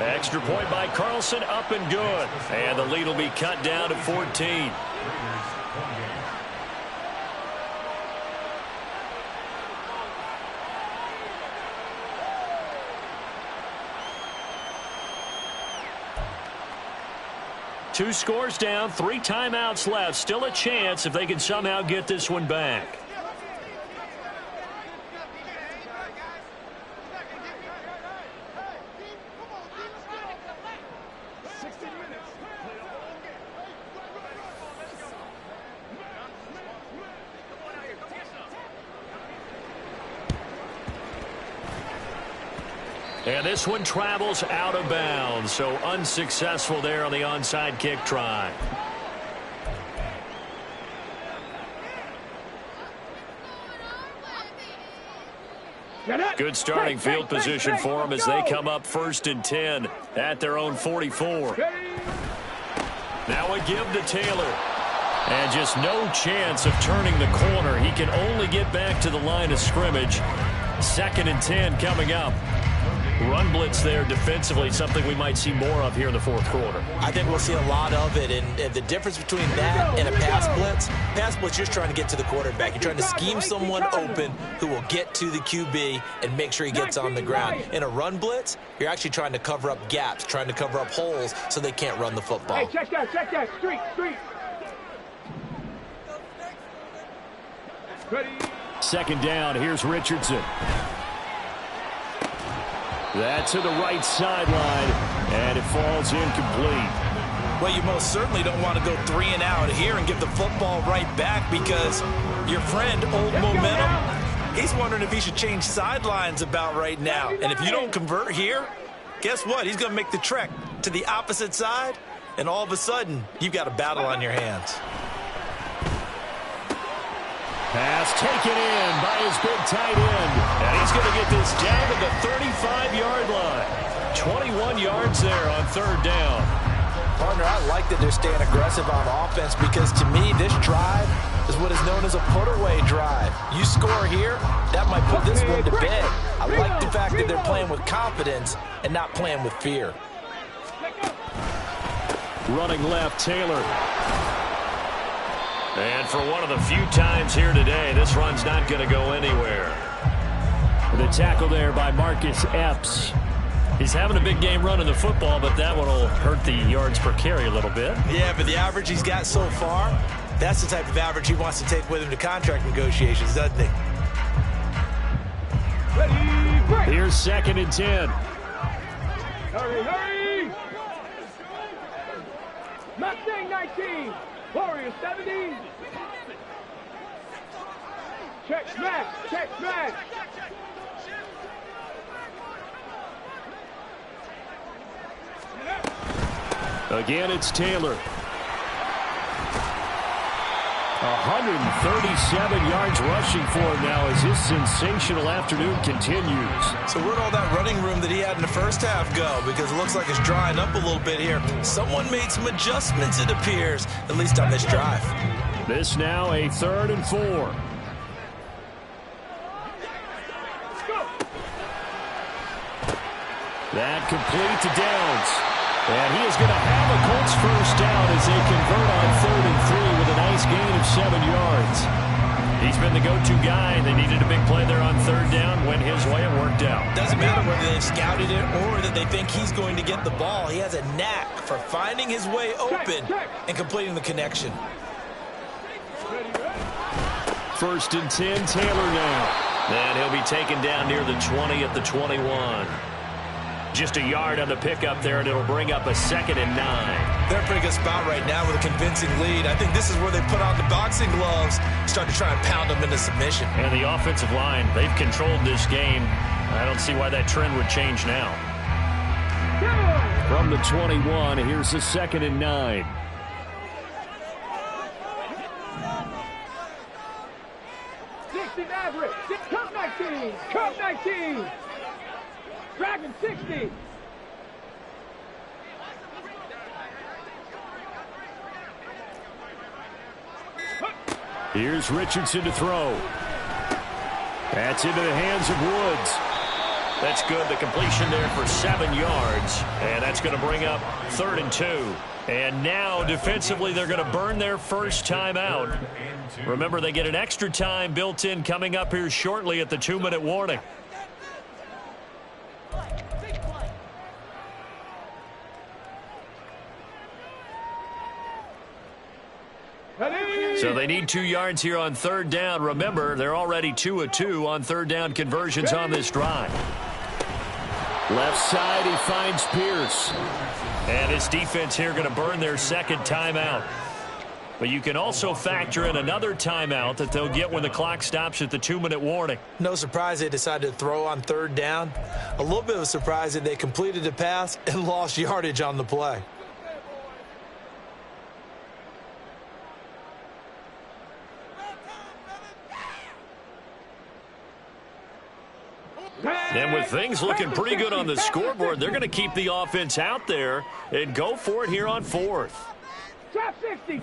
Extra point by Carlson, up and good. And the lead will be cut down to 14. Two scores down, 3 timeouts left. Still a chance if they can somehow get this one back. And this one travels out of bounds, so unsuccessful there on the onside kick try. Good starting field position for them as they come up 1st and 10 at their own 44. Now a give to Taylor. And just no chance of turning the corner. He can only get back to the line of scrimmage. 2nd and 10 coming up. run blitz there defensively, something we might see more of here in the fourth quarter. I think we'll see a lot of it, and the difference between that and a pass blitz, you're just trying to get to the quarterback. You're trying to scheme someone open who will get to the QB and make sure he gets on the ground. In a run blitz, you're actually trying to cover up gaps, trying to cover up holes so they can't run the football. Hey, check that, street. Ready. Second down, here's Richardson. That's to the right sideline, and it falls incomplete. Well, you most certainly don't want to go 3 and out here and give the football right back, because your friend, Old Momentum, he's wondering if he should change sidelines about right now. And if you don't convert here, guess what? He's going to make the trek to the opposite side, and all of a sudden, you've got a battle on your hands. Pass taken in by his big tight end. And he's going to get this down to the 35-yard line. 21 yards there on third down. Partner, I like that they're staying aggressive on offense, because to me, this drive is what is known as a put-away drive. You score here, that might put this one to bed. I like the fact that they're playing with confidence and not playing with fear. Running left, Taylor. And for one of the few times here today, this run's not going to go anywhere. The tackle there by Marcus Epps. He's having a big game running the football, but that one will hurt the yards per carry a little bit. Yeah, but the average he's got so far, that's the type of average he wants to take with him to contract negotiations, doesn't he? Ready, break. Here's 2nd and 10. Hurry. Mustang 19. Warriors 70. Check smash. Again, it's Taylor. 137 yards rushing for him now as his sensational afternoon continues. So where'd all that running room that he had in the first half go? Because it looks like it's drying up a little bit here. Someone made some adjustments, it appears, at least on this drive. This now a 3rd and 4. That complete to Downs. And he is going to have a Colts first down as they convert on 3rd and 3 with a nice gain of 7 yards. He's been the go-to guy. They needed a big play there on 3rd down. Went his way and worked out. Doesn't matter whether they've scouted it or that they think he's going to get the ball. He has a knack for finding his way open and completing the connection. 1st and 10, Taylor now. And he'll be taken down near the 20 at the 21. Just a yard on the pickup there, and it'll bring up a 2nd and 9. They're in a pretty good spot right now with a convincing lead. I think this is where they put on the boxing gloves, start to try and pound them into submission. And the offensive line, they've controlled this game. I don't see why that trend would change now. From the 21, here's the 2nd and 9. Maverick, Cup 19, Dragon 60. Here's Richardson to throw. That's into the hands of Woods. That's good. The completion there for 7 yards. And that's going to bring up 3rd and 2. And now, defensively, they're going to burn their first timeout. Remember, they get an extra time built in coming up here shortly at the 2-minute warning. So they need 2 yards here on 3rd down. Remember, they're already 2 of 2 on 3rd down conversions on this drive. Left side, he finds Pierce. And his defense here going to burn their 2nd timeout. But you can also factor in another timeout that they'll get when the clock stops at the 2-minute warning. No surprise they decided to throw on 3rd down. A little bit of a surprise that they completed the pass and lost yardage on the play. And with things looking pretty good on the scoreboard, they're going to keep the offense out there and go for it here on 4th. Trap 60.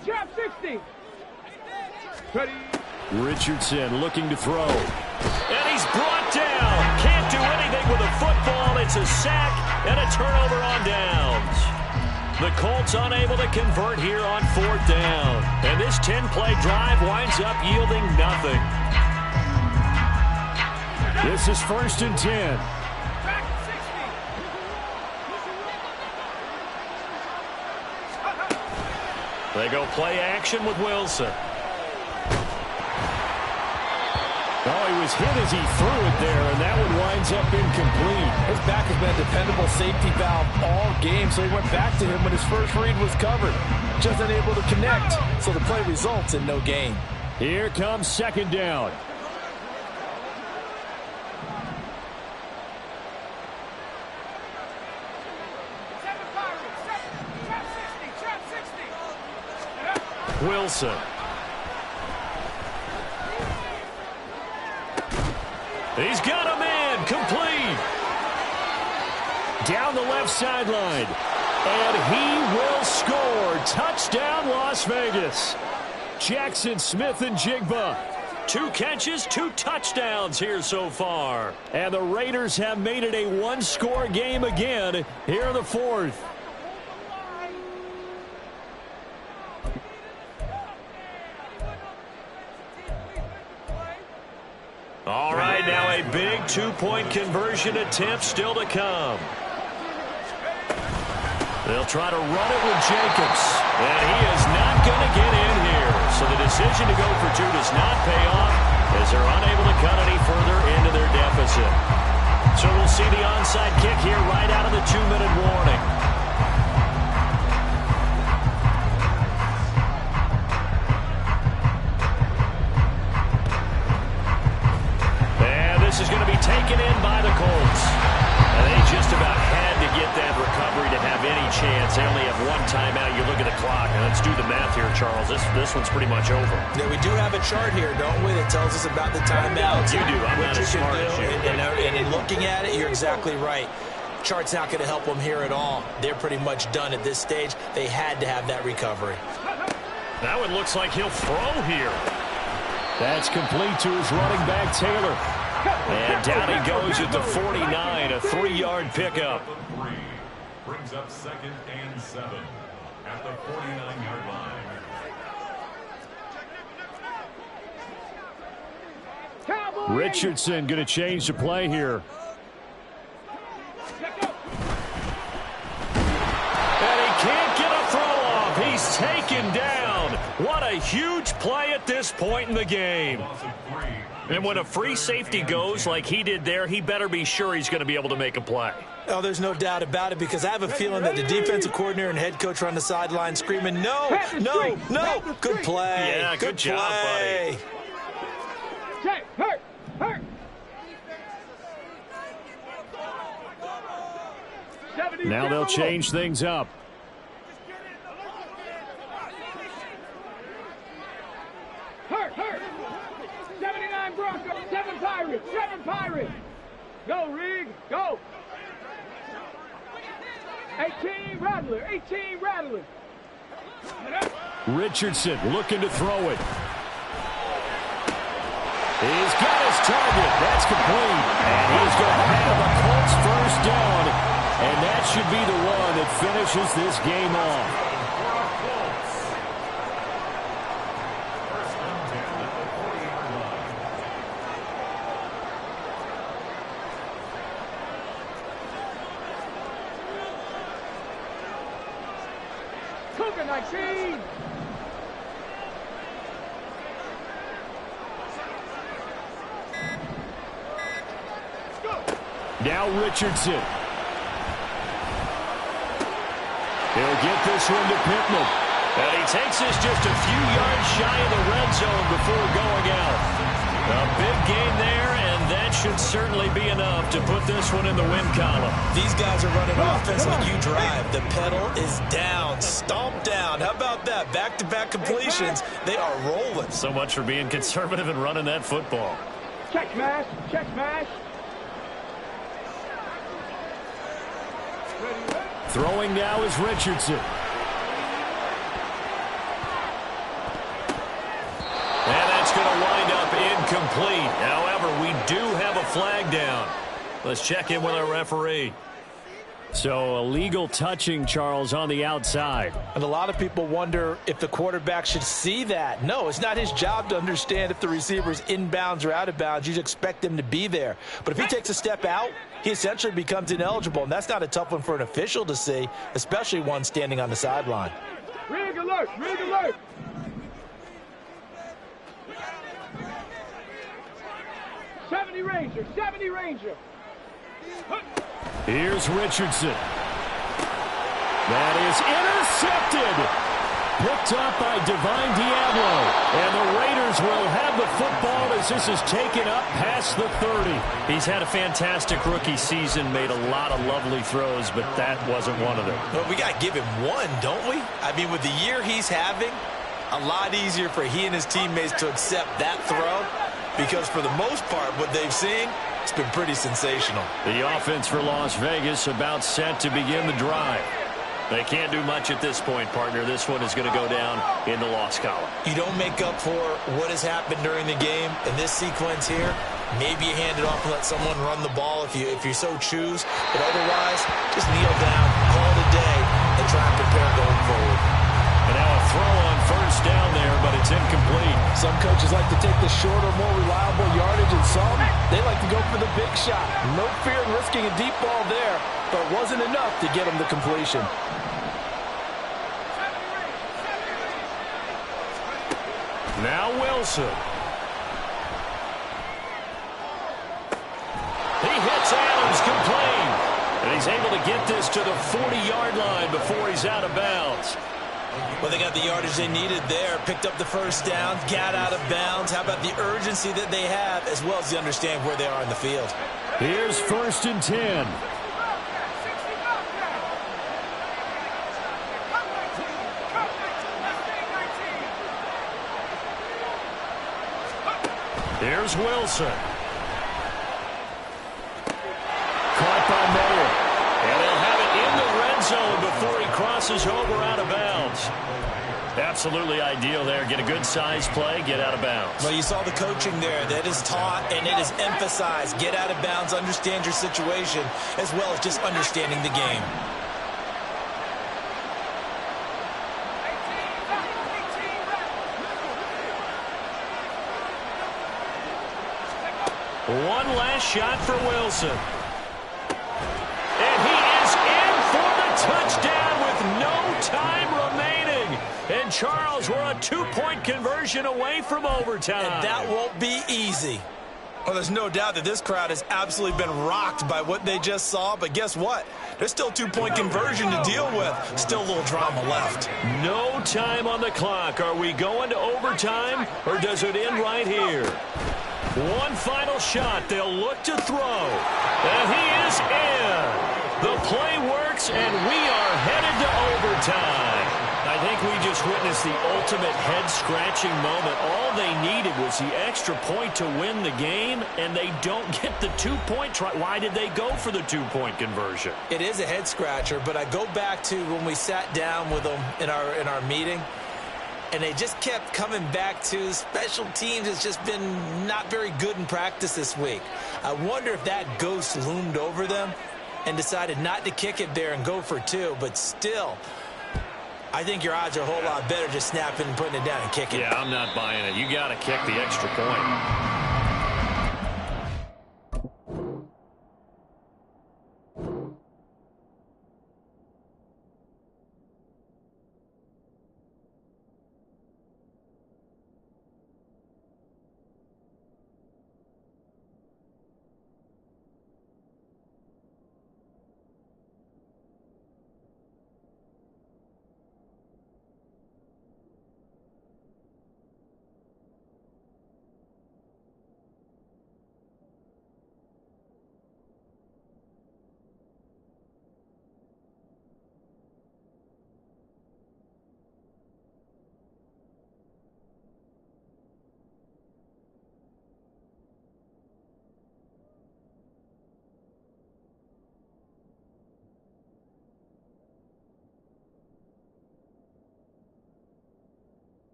Ready. Richardson looking to throw. And he's brought down. Can't do anything with a football. It's a sack and a turnover on downs. The Colts unable to convert here on 4th down. And this 10-play drive winds up yielding nothing. This is 1st and 10. They go play action with Wilson. Oh, he was hit as he threw it there, and that one winds up incomplete. His back has been a dependable safety valve all game, so he went back to him when his first read was covered. Just unable to connect, so the play results in no gain. Here comes 2nd down. Wilson. He's got a man, complete. Down the left sideline. And he will score. Touchdown, Las Vegas. Jackson Smith-Njigba. 2 catches, 2 touchdowns here so far. And the Raiders have made it a one-score game again here in the 4th. All right, now a big 2-point conversion attempt still to come. They'll try to run it with Jacobs. And he is not going to get in here. So the decision to go for 2 does not pay off as they're unable to cut any further into their deficit. So we'll see the onside kick here right out of the 2-minute warning. This is going to be taken in by the Colts. And they just about had to get that recovery to have any chance. They only have 1 timeout. You look at the clock, and let's do the math here, Charles. This one's pretty much over. Yeah, we do have a chart here, don't we, that tells us about the timeouts. You do. I'm not as smart as you. And in looking at it, you're exactly right. Chart's not going to help them here at all. They're pretty much done at this stage. They had to have that recovery. That one looks like he'll throw here. That's complete to his running back, Taylor. And down he goes at the 49, a 3-yard pickup. Brings up 2nd and 7 at the 49-yard line. Richardson going to change the play here. And he can't get a throw off. He's taken down. What a huge play at this point in the game. And when a free safety goes like he did there, he better be sure he's going to be able to make a play. Oh, there's no doubt about it, because I have a feeling that the defensive coordinator and head coach are on the sideline screaming, no, no, no. Good play. Yeah, good job, buddy. Check, hurt. Now they'll change things up. Hurt. 79 Broncos, 7 Pirates. Go, Rig, go. 18 Rattler. Richardson looking to throw it. He's got his target. That's complete. And he's going to have a Colts first down. And that should be the one that finishes this game off. Cougar 19. Now Richardson. He'll get this one to Pittman. And he takes this just a few yards shy of the red zone before going out. A big gain there, and that should certainly be enough to put this one in the win column. These guys are running offense like you drive. The pedal is down, stomped down. How about that? Back-to-back completions. They are rolling. So much for being conservative and running that football. Check smash. Throwing now is Richardson. And that's going to wind up incomplete. However, we do have a flag down. Let's check in with our referee. So illegal touching, Charles, on the outside. And a lot of people wonder if the quarterback should see that. No, it's not his job to understand if the receiver is inbounds or out of bounds. You expect him to be there. But if he takes a step out, he essentially becomes ineligible. And that's not a tough one for an official to see, especially one standing on the sideline. Rig alert! Rig alert! '70 Ranger! '70 Ranger! Here's Richardson. That is intercepted. Picked up by Divine Diablo. And the Raiders will have the football as this is taken up past the 30. He's had a fantastic rookie season, made a lot of lovely throws, but that wasn't one of them. Well, we got to give him one, don't we? I mean, with the year he's having, a lot easier for he and his teammates to accept that throw because for the most part, what they've seen, it's been pretty sensational. The offense for Las Vegas about set to begin the drive. They can't do much at this point, partner. This one is going to go down in the loss column. You don't make up for what has happened during the game in this sequence here. Maybe you hand it off and let someone run the ball if you so choose. But otherwise, just kneel down, call it a day, and try and prepare going forward. And now a throw on first down there, but it's incomplete. Some coaches like to take the shorter, more reliable yardage, and some, they like to go for the big shot. No fear in risking a deep ball there, but it wasn't enough to get him the completion. Now Wilson. He hits Adams complete. And he's able to get this to the 40-yard line before he's out of bounds. Well, they got the yardage they needed there, picked up the first down, got out of bounds. How about the urgency that they have, as well as the understand where they are in the field? Here's 1st and 10. Here's Wilson. Caught by Mayer. And they'll have it in the red zone before he crosses over out of bounds. Absolutely ideal there. Get a good size play, get out of bounds. Well, you saw the coaching there. That is taught and it is emphasized. Get out of bounds, understand your situation, as well as just understanding the game. One last shot for Wilson. And he is in for the touchdown with no time remaining. And Charles, we're a 2-point conversion away from overtime. And that won't be easy. Well, there's no doubt that this crowd has absolutely been rocked by what they just saw. But guess what? There's still 2-point conversion to deal with. Still a little drama left. No time on the clock. Are we going to overtime, or does it end right here? One final shot. They'll look to throw. And he is in. The play works, and we are headed to overtime. I think we just witnessed the ultimate head-scratching moment. All they needed was the extra point to win the game, and they don't get the 2-point try. Why did they go for the 2-point conversion? It is a head-scratcher, but I go back to when we sat down with them in our meeting, and they just kept coming back to special teams has just been not very good in practice this week. I wonder if that ghost loomed over them and decided not to kick it there and go for 2, but still, I think your odds are a whole lot better just snapping and putting it down and kicking. Yeah, I'm not buying it. You got to kick the extra point.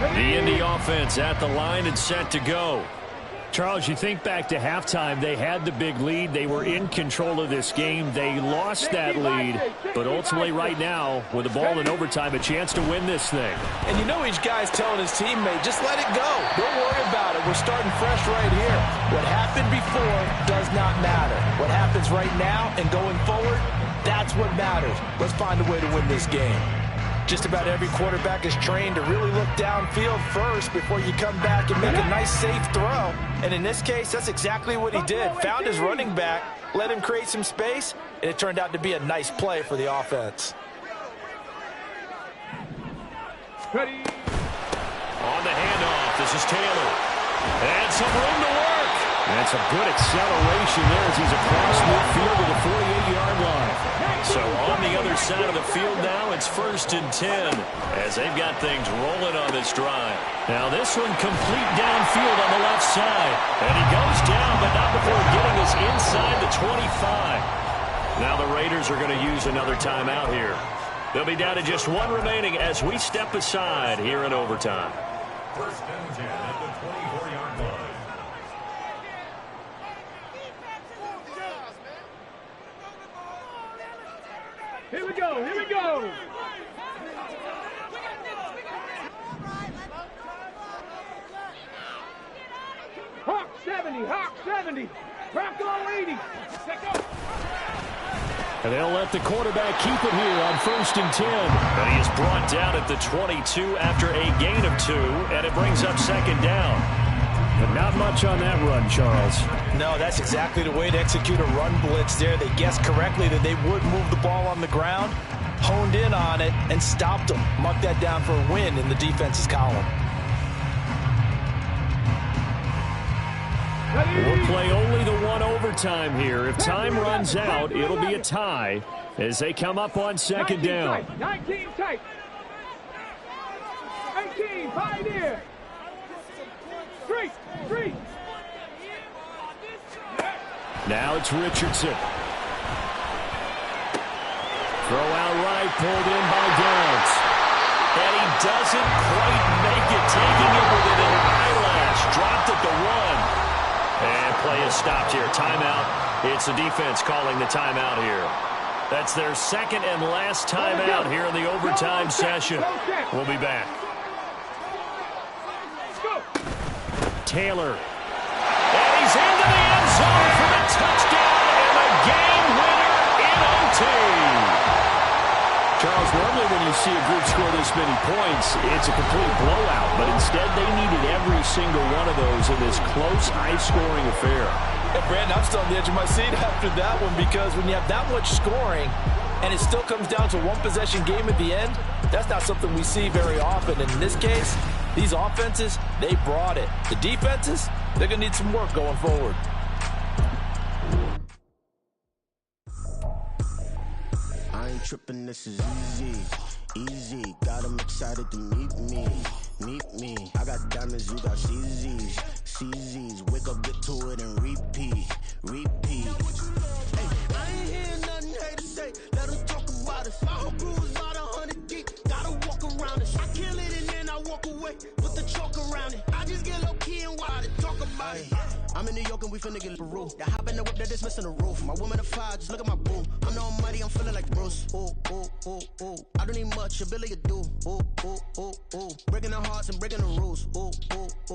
The Indy offense at the line and set to go. Charles, you think back to halftime, they had the big lead. They were in control of this game. They lost that lead, but ultimately right now, with the ball in overtime, a chance to win this thing. And you know each guy's telling his teammate, just let it go. Don't worry about it. We're starting fresh right here. What happened before does not matter. What happens right now and going forward, that's what matters. Let's find a way to win this game. Just about every quarterback is trained to really look downfield first before you come back and make a nice, safe throw. And in this case, that's exactly what he did. Found his running back, let him create some space, and it turned out to be a nice play for the offense. Ready. On the handoff, this is Taylor. And some room to work. And some good acceleration there as he's across midfield to the 48-yard line. So on the other side of the field now, it's 1st and 10 as they've got things rolling on this drive. Now this one complete downfield on the left side. And he goes down, but not before getting us inside the 25. Now the Raiders are going to use another timeout here. They'll be down to just one remaining as we step aside here in overtime. 1st and 10 at the 24-yard line. Here we go. Here we go. Hawk 70. Hawk 70. Bronco 80. Let's go. And they'll let the quarterback keep it here on 1st and 10. And he is brought down at the 22 after a gain of 2, and it brings up 2nd down. But not much on that run, Charles. No, that's exactly the way to execute a run blitz there. They guessed correctly that they would move the ball on the ground, honed in on it, and stopped them. Mark that down for a win in the defense's column. We'll play only the one overtime here. If time runs out, it'll be a tie as they come up on 2nd down. 19 tight. 18, Pioneer. Street. Now it's Richardson. Throw out right, pulled in by Downs. And he doesn't quite make it, taking it within an eyelash. Dropped at the 1. And play is stopped here. Timeout. It's the defense calling the timeout here. That's their 2nd and last timeout here in the overtime session. We'll be back. Taylor. And he's into the end zone for the touchdown and the game winner in OT. Charles, normally when you see a group score this many points, it's a complete blowout. But instead, they needed every single one of those in this close, high-scoring affair. And Brandon, I'm still on the edge of my seat after that one because when you have that much scoring and it still comes down to one possession game at the end, that's not something we see very often. And in this case, these offenses, they brought it. The defenses, they're going to need some work going forward. I ain't tripping, this is easy. Got them excited to meet me. I got diamonds, you got CZs. Wake up, get to it, and repeat. Hey, I ain't hearing nothing hate to say. Let them talk about us. My whole crew is about 100 deep. Gotta walk around us. I kill it and then I walk away. Put the chalk around it. I just get low key and wild to talk about it. I'm in New York and we finna get Peru. They hop in the whip, that is missing the roof. My woman a 5, just look at my boo. I'm no money, I'm feeling like Bruce. Ooh. I don't need much, ability to do. Ooh. Breaking the hearts and breaking the rules. Ooh.